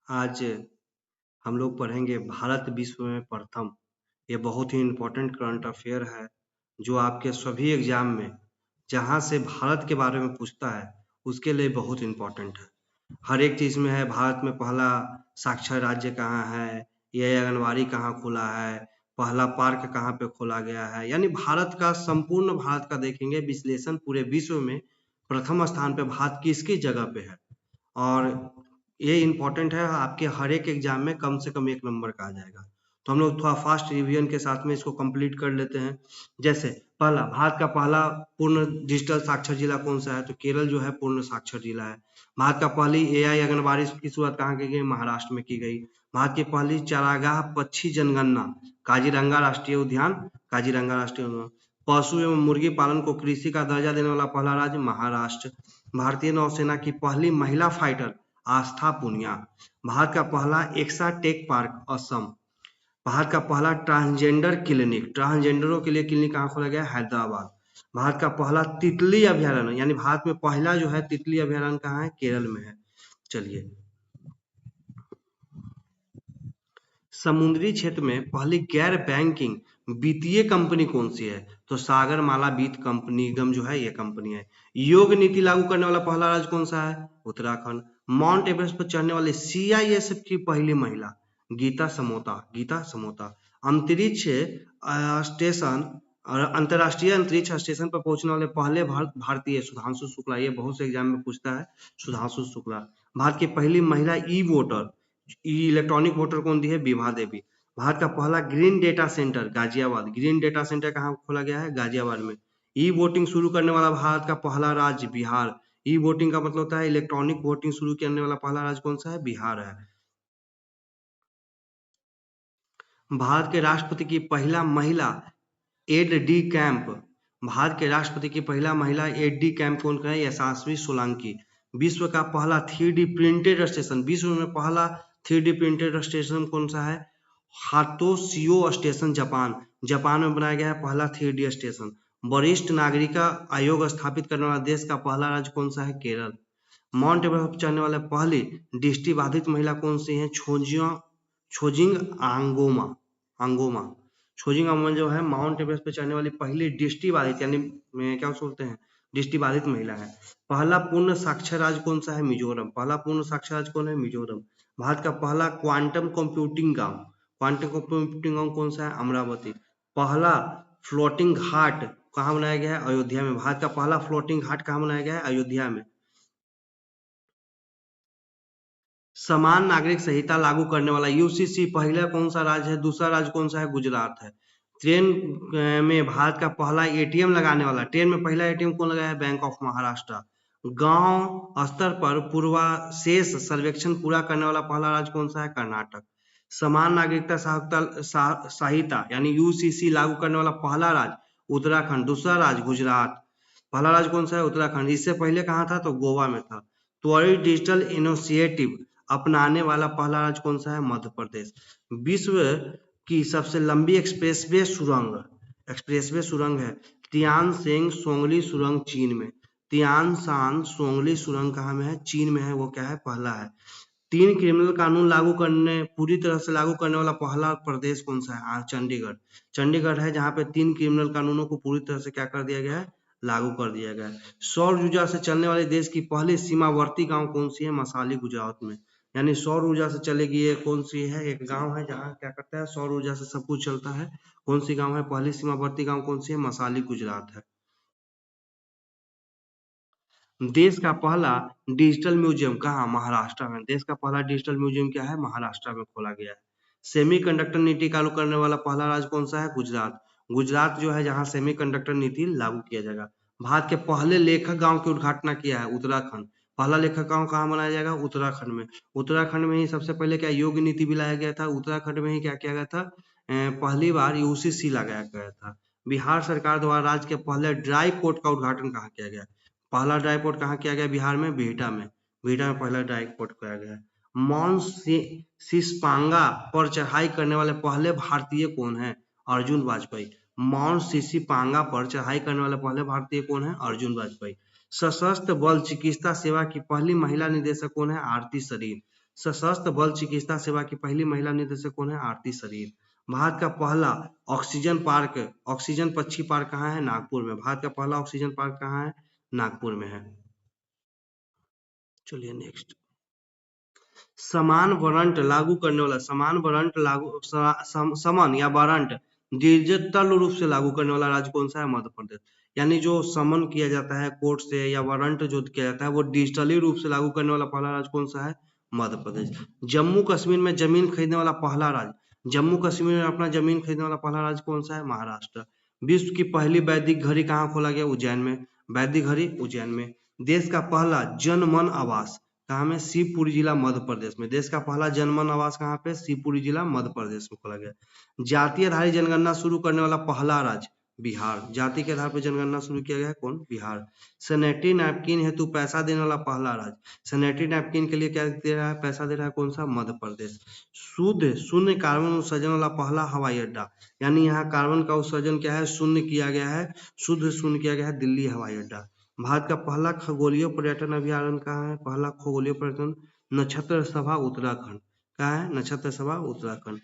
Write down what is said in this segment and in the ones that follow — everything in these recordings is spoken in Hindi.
आज हम लोग पढ़ेंगे भारत विश्व में प्रथम। ये बहुत ही इम्पोर्टेंट करंट अफेयर है जो आपके सभी एग्जाम में जहाँ से भारत के बारे में पूछता है उसके लिए बहुत इम्पोर्टेंट है। हर एक चीज़ में है, भारत में पहला साक्षर राज्य कहाँ है, ये आंगनबाड़ी कहाँ खुला है, पहला पार्क कहाँ पे खोला गया है, यानी भारत का संपूर्ण भारत का देखेंगे विश्लेषण। पूरे विश्व में प्रथम स्थान पे भारत किसकी जगह पे है और ये इम्पोर्टेंट है, आपके हर एक एग्जाम में कम से कम 1 नंबर का आ जाएगा। तो हम लोग थोड़ा फास्ट रिवीजन के साथ में इसको कंप्लीट कर लेते हैं। जैसे पहला, भारत का पहला पूर्ण डिजिटल साक्षर जिला कौन सा है? तो केरल जो है पूर्ण साक्षर जिला है। भारत का पहली एआई आंगनबाड़ी की शुरुआत कहाँ की गई? महाराष्ट्र में की गई। भारत की पहली चारागाह पक्षी जनगणना काजीरंगा राष्ट्रीय उद्यान, काजीरंगा राष्ट्रीय उद्यान। पशु एवं मुर्गी पालन को कृषि का दर्जा देने वाला पहला राज्य महाराष्ट्र। भारतीय नौसेना की पहली महिला फाइटर आस्था पुनिया। भारत का पहला एक्सा टेक पार्क असम। भारत का पहला ट्रांसजेंडर क्लिनिक, ट्रांसजेंडरों के लिए क्लिनिक कहाँ खोला गया? हैदराबाद। भारत का पहला तितली अभयारण्य, यानी भारत में पहला जो है तितली अभयारण्य कहाँ है? केरल में है। चलिए, समुद्री क्षेत्र में पहली गैर बैंकिंग वित्तीय कंपनी कौन सी है? तो सागरमाला वित्त कंपनी निगम जो है ये कंपनी है। योग नीति लागू करने वाला पहला राज्य कौन सा है? उत्तराखंड। माउंट एवरेस्ट पर चढ़ने वाली सीआईएसएफ की पहली महिला गीता समोता, गीता समोता। अंतरिक्ष स्टेशन और अंतरराष्ट्रीय अंतरिक्ष स्टेशन पर पहुंचने वाले पहले भारतीय सुधांशु शुक्ला। ये बहुत से एग्जाम में पूछता है, सुधांशु शुक्ला। भारत की पहली महिला ई वोटर, इलेक्ट्रॉनिक वोटर कौन दी है? विभा देवी। भारत का पहला green data centre Ghaziabad, green data centre कहाँ खोला गया है? गाजियाबाद में। ई वोटिंग शुरू करने वाला भारत का पहला राज्य बिहार। ई वोटिंग का मतलब होता है इलेक्ट्रॉनिक वोटिंग शुरू करने वाला पहला राज्य कौन सा है? बिहार है। भारत के राष्ट्रपति की पहला महिला एड डी कैंप, भारत के राष्ट्रपति की पहला महिला एड डी कैंप कौन का है? यशस्वी सोलंकी। विश्व का पहला 3D प्रिंटेड स्टेशन, विश्व में पहला 3D प्रिंटेड स्टेशन कौन सा है? हातोशियो स्टेशन, जापान। जापान में बनाया गया है पहला 3D स्टेशन। वरिष्ठ नागरिक आयोग स्थापित करने वाला देश का पहला राज्य कौन सा है? केरल। माउंट एवरेस्ट पर चढ़ने वाले पहली दृष्टिबाधित महिला कौन सी है? छोजिंग आंगोमा, आंगोमा। छोजिंग अमन जो है माउंट एवरेस्ट पे चढ़ने वाली पहली दृष्टिबाधित, यानी क्या बोलते हैं, दृष्टिबाधित महिला है। पहला पूर्ण साक्षर राज्य कौन सा है? मिजोरम। पहला पूर्ण साक्षर राज्य कौन है? मिजोरम। भारत का पहला क्वांटम कंप्यूटिंग गांव, क्वांटम कंप्यूटिंग गांव कौन सा है? अमरावती। पहला फ्लोटिंग घाट कहाँ बनाया गया है? अयोध्या में। भारत का पहला फ्लोटिंग घाट कहाँ बनाया गया है? अयोध्या में। समान नागरिक संहिता लागू करने वाला यूसीसी पहला कौन सा राज्य है? दूसरा राज्य कौन सा है? गुजरात है। ट्रेन में भारत का पहला एटीएम लगाने वाला, ट्रेन में पहला एटीएम कौन लगाया है? Bank of Maharashtra. गांव स्तर पर पूर्वाशेष सर्वेक्षण पूरा करने वाला पहला राज्य कौन सा है? कर्नाटक। समान नागरिकता संहिता यानी यूसीसी लागू करने वाला पहला राज्य उत्तराखंड, दूसरा राज्य गुजरात। पहला राज्य कौन सा है? उत्तराखंड। इससे पहले कहाँ था? तो गोवा में था। त्वरित डिजिटल इनिशिएटिव अपनाने वाला पहला राज्य कौन सा है? मध्य प्रदेश। विश्व की सबसे लंबी एक्सप्रेसवे सुरंग है तियानशेन सोंगली सुरंग, चीन में। तियानशान सोंगली सुरंग कहाँ में है? चीन में है। वो क्या है? पहला है। 3 क्रिमिनल कानून पूरी तरह से लागू करने वाला पहला प्रदेश कौन सा है? चंडीगढ़। चंडीगढ़ है जहाँ पे 3 क्रिमिनल कानूनों को पूरी तरह से क्या कर दिया गया है? लागू कर दिया गया है। सौर ऊर्जा से चलने वाले देश की पहली सीमावर्ती गांव कौन सी है? मसाली, गुजरात में। यानी सौर ऊर्जा से चलेगी, ये कौन सी है? एक गांव है जहाँ क्या करता है, सौर ऊर्जा से सब कुछ चलता है। कौन सी गांव है? पहली सीमावर्ती गांव कौन सी है? मसाली, गुजरात है। देश का पहला डिजिटल म्यूजियम कहाँ? महाराष्ट्र में। देश का पहला डिजिटल म्यूजियम क्या है? महाराष्ट्र में खोला गया है। सेमीकंडक्टर नीति लागू करने वाला पहला राज्य कौन सा है? गुजरात। गुजरात जो है जहाँ सेमीकंडक्टर नीति लागू किया जाएगा। भारत के पहले लेखक गांव की उद्घाटना किया है? उत्तराखंड। पहला लेखक गांव कहाँ बनाया जाएगा? उत्तराखंड में। उत्तराखंड में ही सबसे पहले क्या योग नीति भी लाया गया था? उत्तराखंड में ही क्या किया गया था? पहली बार यूसीसी लगाया गया था। बिहार सरकार द्वारा राज्य के पहले ड्राई पोर्ट का उद्घाटन कहाँ किया गया? पहला ड्राई पोर्ट कहाँ किया गया? बिहार में, बिहटा में। बिहटा में पहला ड्राई पोर्ट किया गया है। माउंट सिसपांगा पर चढ़ाई करने वाले पहले भारतीय कौन है? अर्जुन वाजपेयी। माउंट सिसिपांगा पर चढ़ाई करने वाले पहले भारतीय कौन है? अर्जुन वाजपेयी। सशस्त्र बल चिकित्सा सेवा की पहली महिला निदेशक कौन है? आरती सरीन। सशस्त्र बल चिकित्सा सेवा की पहली महिला निदेशक कौन है? आरती शरीफ। भारत का पहला ऑक्सीजन पक्षी पार्क कहाँ है? नागपुर में। भारत का पहला ऑक्सीजन पार्क कहाँ है? नागपुर में है। चलिए नेक्स्ट, समान वारंट लागू करने वाला, समन या वारंट डिजिटल रूप से लागू करने वाला राज्य कौन सा है? मध्य प्रदेश। यानी जो समन किया जाता है कोर्ट से या वारंट जो किया जाता है वो डिजिटली रूप से लागू करने वाला पहला राज्य कौन सा है? मध्य प्रदेश। जम्मू कश्मीर में जमीन खरीदने वाला पहला राज्य, जम्मू कश्मीर में अपना जमीन खरीदने वाला पहला राज्य कौन सा है? महाराष्ट्र। विश्व की पहली वैदिक घड़ी कहाँ खोला गया? उज्जैन में। वैदिक घड़ी उज्जैन में। देश का पहला जन मन आवास कहाँ में? शिवपुरी जिला मध्य प्रदेश में। देश का पहला जनमन आवास कहाँ पे? शिवपुरी जिला मध्य प्रदेश में खोला गया। जातीय आधारित जनगणना शुरू करने वाला पहला राज्य बिहार। जाति के आधार पर जनगणना शुरू किया गया है कौन? बिहार। सैनिटरी नैपकिन हेतु पैसा देने वाला पहला राज्य, सैनिटरी नैपकिन के लिए क्या दे रहा है? पैसा दे रहा है कौन सा? मध्य प्रदेश। शुद्ध शून्य कार्बन उत्सर्जन वाला पहला हवाई अड्डा, यानी यहाँ कार्बन का उत्सर्जन क्या है? शून्य किया गया है, शुद्ध शून्य किया गया है, दिल्ली हवाई अड्डा। भारत का पहला खगोलीय पर्यटन अभ्यारण्य कहाँ है? पहला खगोलीय पर्यटन नक्षत्र सभा उत्तराखंड। कहाँ है? नक्षत्र सभा उत्तराखंड।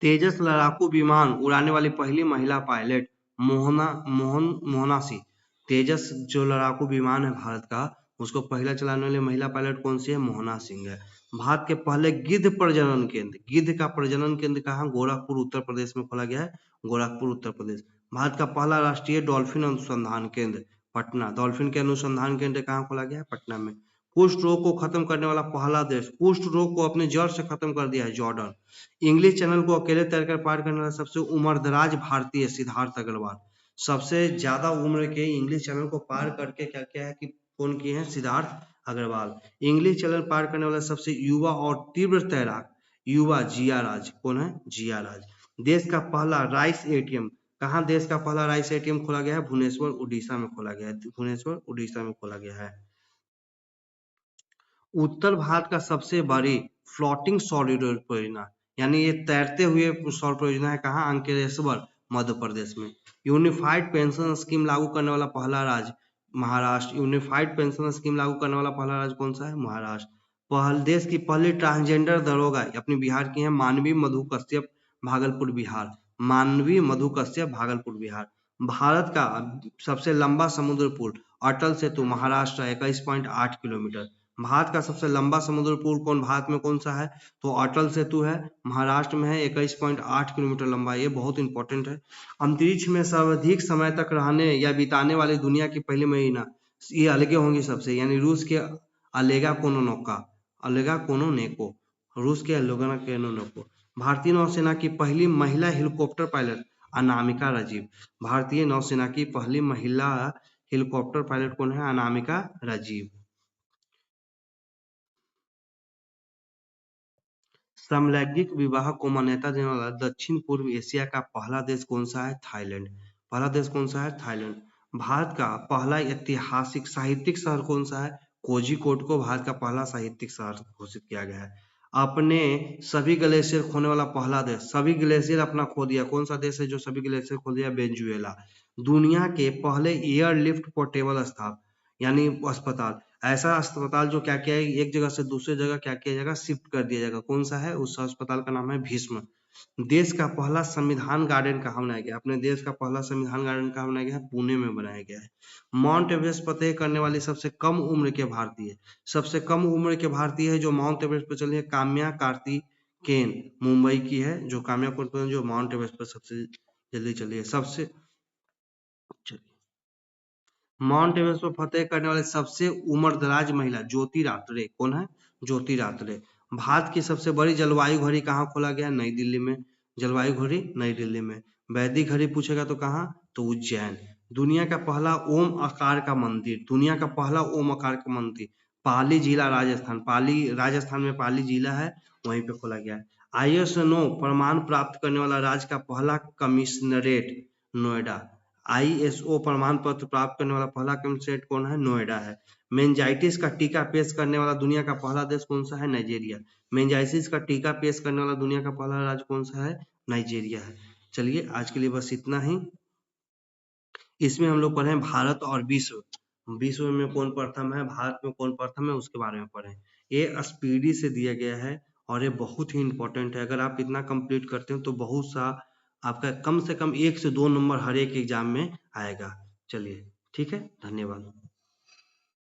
तेजस लड़ाकू विमान उड़ाने वाली पहली महिला पायलट मोहना सिंह। तेजस जो लड़ाकू विमान है भारत का, उसको पहला चलाने वाली महिला पायलट कौन सी है? मोहना सिंह है। भारत के पहले गिद्ध प्रजनन केंद्र, गिद्ध का प्रजनन केंद्र कहाँ? गोरखपुर उत्तर प्रदेश में खोला गया है। गोरखपुर उत्तर प्रदेश। भारत का पहला राष्ट्रीय डॉल्फिन अनुसंधान केंद्र पटना, डॉल्फिन के अनुसंधान केंद्र कहाँ खोला गया है? पटना में। कुष्ठ रोग को खत्म करने वाला पहला देश, कुष्ठ रोग को अपने जड़ से खत्म कर दिया है, जॉर्डन। इंग्लिश चैनल को अकेले तैरकर पार करने वाला सबसे उम्रदराज भारतीय सिद्धार्थ अग्रवाल। सबसे ज्यादा उम्र के इंग्लिश चैनल को पार करके क्या क्या है कि कौन किए हैं? सिद्धार्थ अग्रवाल। इंग्लिश चैनल पार करने वाला सबसे युवा और तीव्र तैराक युवा जिया राज। कौन है? जिया राज। देश का पहला राइस एटीएम कहाँ? देश का पहला राइस एटीएम खोला गया है भुवनेश्वर उड़ीसा में खोला गया है। भुवनेश्वर उड़ीसा में खोला गया है। उत्तर भारत का सबसे बड़ी फ्लोटिंग सौर परियोजना, यानी ये तैरते हुए सौर परियोजना है कहाँ? अंकलेश्वर मध्य प्रदेश में। यूनिफाइड पेंशन स्कीम लागू करने वाला पहला राज्य महाराष्ट्र। यूनिफाइड पेंशन स्कीम लागू करने वाला पहला राज्य कौन सा है? महाराष्ट्र। देश की पहली ट्रांसजेंडर दरोगा अपनी बिहार की है, मानवी मधु कश्यप, भागलपुर बिहार। मानवी मधु कश्यप, भागलपुर बिहार। भारत का सबसे लंबा समुद्र पुल अटल सेतु महाराष्ट्र 21.8 किलोमीटर। भारत का सबसे लंबा समुद्र पुल कौन? भारत में कौन सा है? तो अटल सेतु है, महाराष्ट्र में है, 21.8 किलोमीटर लंबा। ये बहुत इंपॉर्टेंट है। अंतरिक्ष में सर्वाधिक समय तक रहने या बिताने वाली दुनिया की पहली महिला, ये अलगे होंगी सबसे, यानी रूस के अलेगा कोनोनेको, रूस के अलेगा कोनोनेको। भारतीय नौसेना की पहली महिला हेलीकॉप्टर पायलट अनामिका राजीव। भारतीय नौसेना की पहली महिला हेलीकॉप्टर पायलट कौन है? अनामिका राजीव। समलैंगिक विवाह को मान्यता देने वाला दक्षिण पूर्व एशिया का पहला देश कौन सा है? थाईलैंड। पहला देश कौन सा है? थाईलैंड। भारत का पहला ऐतिहासिक साहित्यिक शहर कौन सा है? कोझिकोड को भारत का पहला साहित्यिक शहर घोषित किया गया है। अपने सभी ग्लेशियर खोने वाला पहला देश, सभी ग्लेशियर अपना खो दिया, कौन सा देश है जो सभी ग्लेशियर खो दिया? वेनेजुएला। दुनिया के पहले एयरलिफ्ट पोर्टेबल यानी अस्पताल, ऐसा अस्पताल जो क्या किया है, एक जगह से दूसरे जगह क्या किया जाएगा? शिफ्ट कर दिया जाएगा। कौन सा है? उस अस्पताल का नाम है भीष्म। देश का पहला संविधान गार्डन कहाँ बनाया गया? अपने देश का पहला संविधान गार्डन कहाँ बनाया गया है? पुणे में बनाया गया है। माउंट एवरेस्ट फतेह करने वाली सबसे कम उम्र के भारतीय, सबसे कम उम्र के भारतीय है जो माउंट एवरेस्ट पर चली है, काम्या कार्तिकेयन, मुंबई की है जो काम्या कार्तिकेयन, जो माउंट एवरेस्ट पर सबसे जल्दी चली है। सबसे माउंट एवरेस्ट पर फतेह करने वाले सबसे उम्रदराज महिला ज्योति रात्रे। कौन है? ज्योति रात्रे। भारत की सबसे बड़ी जलवायु घड़ी कहाँ खोला गया? नई दिल्ली में। जलवायु घड़ी नई दिल्ली में। वैदिक घड़ी पूछेगा तो कहाँ? तो उज्जैन। दुनिया का पहला ओम आकार का मंदिर, दुनिया का पहला ओम आकार का मंदिर पाली जिला राजस्थान, पाली राजस्थान में पाली जिला है, वहीं पे खोला गया है। ISO प्रमाण प्राप्त करने वाला राज्य का पहला कमिश्नरेट नोएडा। ISO प्रमाण पत्र प्राप्त करने वाला पहला कमिश्नरेट कौन है? नोएडा है। मेंजाइटिस का टीका पेश करने वाला दुनिया का पहला देश कौन सा है? नाइजीरिया। मेंजाइटिस का टीका पेश करने वाला दुनिया का पहला राज्य कौन सा है? नाइजीरिया है। चलिए आज के लिए बस इतना ही। इसमें हम लोग पढ़े भारत और विश्व, विश्व में कौन प्रथम है, भारत में कौन प्रथम है, उसके बारे में पढ़ें। ये स्पीडी से दिया गया है और ये बहुत ही इम्पोर्टेंट है। अगर आप इतना कंप्लीट करते हो तो बहुत सा आपका कम से कम 1 से 2 नंबर हर एक एग्जाम में आएगा। चलिए, ठीक है, धन्यवाद।